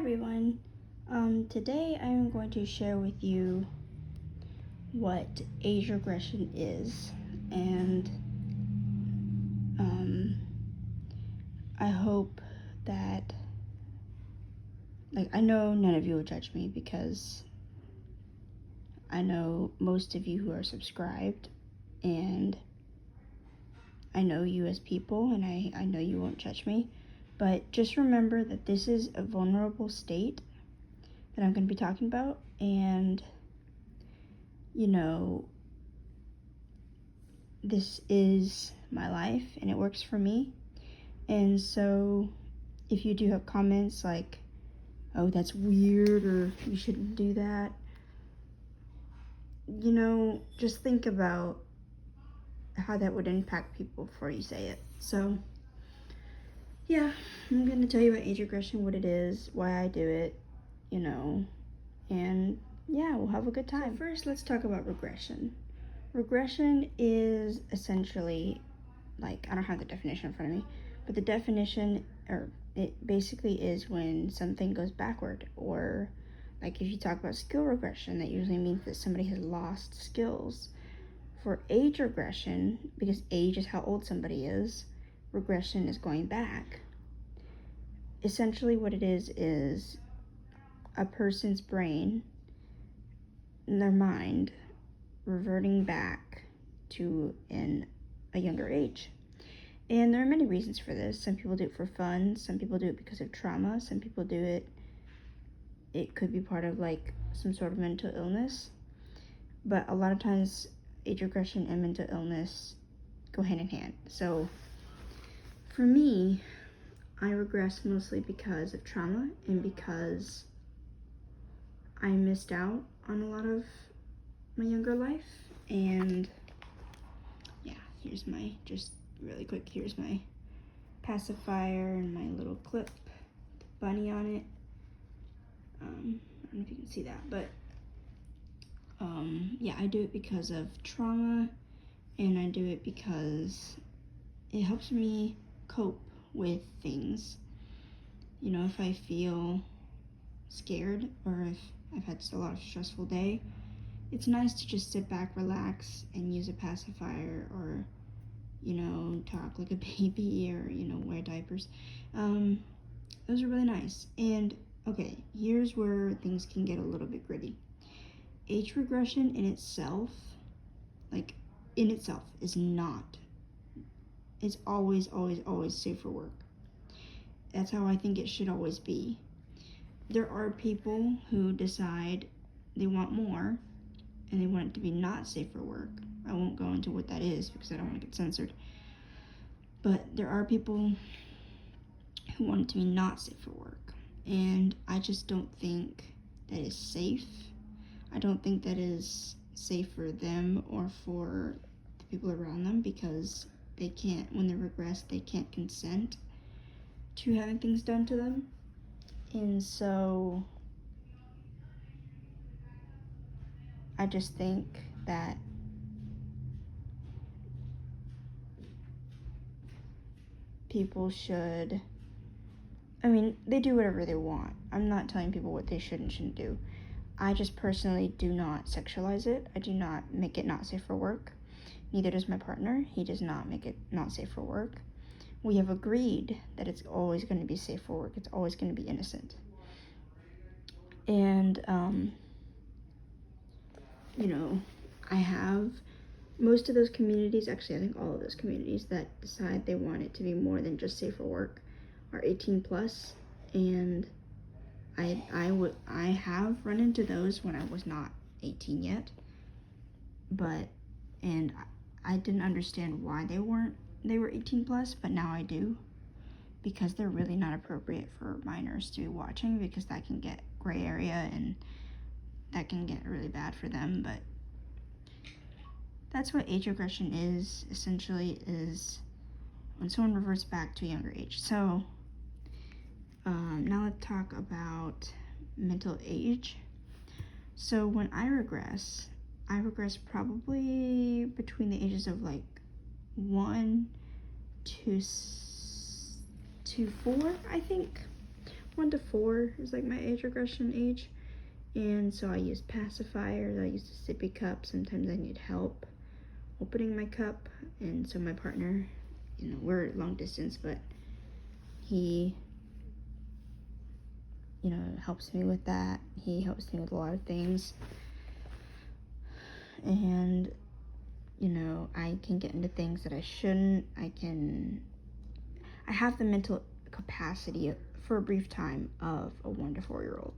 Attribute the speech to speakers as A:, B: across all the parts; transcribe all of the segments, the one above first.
A: everyone. Today I am going to share with you what age regression is, and I hope that, I know none of you will judge me because I know most of you who are subscribed, and I know you as people, and I know you won't judge me, but just remember that this is a vulnerable state that I'm going to be talking about, and this is my life and it works for me. And so if you do have comments like, oh, that's weird, or you shouldn't do that, just think about how that would impact people before you say it. So yeah, I'm going to tell you about age regression, what it is, why I do it, and yeah, we'll have a good time. So first, let's talk about regression. Regression is essentially, I don't have the definition in front of me, but the definition, or it basically is when something goes backward, or if you talk about skill regression, that usually means that somebody has lost skills. For age regression, because age is how old somebody is, regression is going back. Essentially what it is a person's brain, their mind, reverting back to a younger age. And there are many reasons for this. Some people do it for fun, some people do it because of trauma, some people do it could be part of some sort of mental illness. But a lot of times age regression and mental illness go hand in hand. So for me, I regress mostly because of trauma and because I missed out on a lot of my younger life. And yeah, here's here's my pacifier and my little clip, bunny on it. I don't know if you can see that, but yeah, I do it because of trauma, and I do it because it helps me cope with things. If I feel scared, or if I've had a lot of stressful day, it's nice to just sit back, relax, and use a pacifier, or talk like a baby, or wear diapers. Those are really nice. And okay, here's where things can get a little bit gritty. Age regression in itself is not, it's always safe for work. That's how I think it should always be. There are people who decide they want more and they want it to be not safe for work. I won't go into what that is because I don't want to get censored. But there are people who want it to be not safe for work. And I just don't think that is safe. I don't think that is safe for them or for the people around them, because they can't, when they regress, they can't consent to having things done to them. And so I just think that people should, they do whatever they want. I'm not telling people what they should and shouldn't do. I just personally do not sexualize it. I do not make it not safe for work. Neither does my partner. He does not make it not safe for work. We have agreed that it's always going to be safe for work. It's always going to be innocent. And, I have most of those communities, actually I think all of those communities that decide they want it to be more than just safe for work are 18 plus. And I have run into those when I was not 18 yet, and I didn't understand why they were 18 plus, but now I do, because they're really not appropriate for minors to be watching, because that can get gray area and that can get really bad for them. But that's what age regression is, essentially, is when someone reverts back to a younger age. So now let's talk about mental age. So when I regress probably between the ages of 1 to 4, I think. 1 to 4 is like my age regression age. And so I use pacifiers, I use a sippy cup. Sometimes I need help opening my cup. And so my partner, we're long distance, but he, helps me with that. He helps me with a lot of things. And, I can get into things that I shouldn't. I have the mental capacity for a brief time of a 1 to 4-year-old.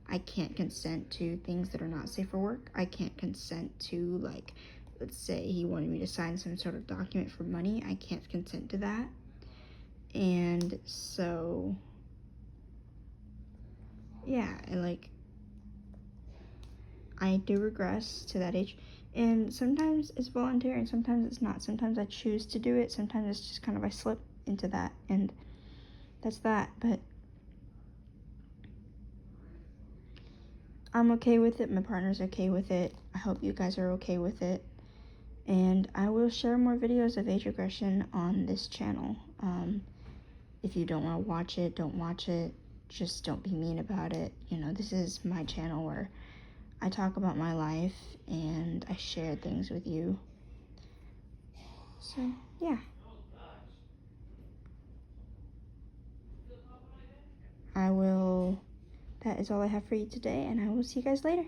A: I can't consent to things that are not safe for work. I can't consent to, like, let's say he wanted me to sign some sort of document for money. I can't consent to that. And so, yeah, I do regress to that age. And sometimes it's voluntary and sometimes it's not. Sometimes I choose to do it. Sometimes it's just kind of I slip into that. And that's that. But I'm okay with it. My partner's okay with it. I hope you guys are okay with it. And I will share more videos of age regression on this channel. If you don't want to watch it, don't watch it. Just don't be mean about it. This is my channel where I talk about my life and I share things with you. So, yeah. That is all I have for you today, and I will see you guys later.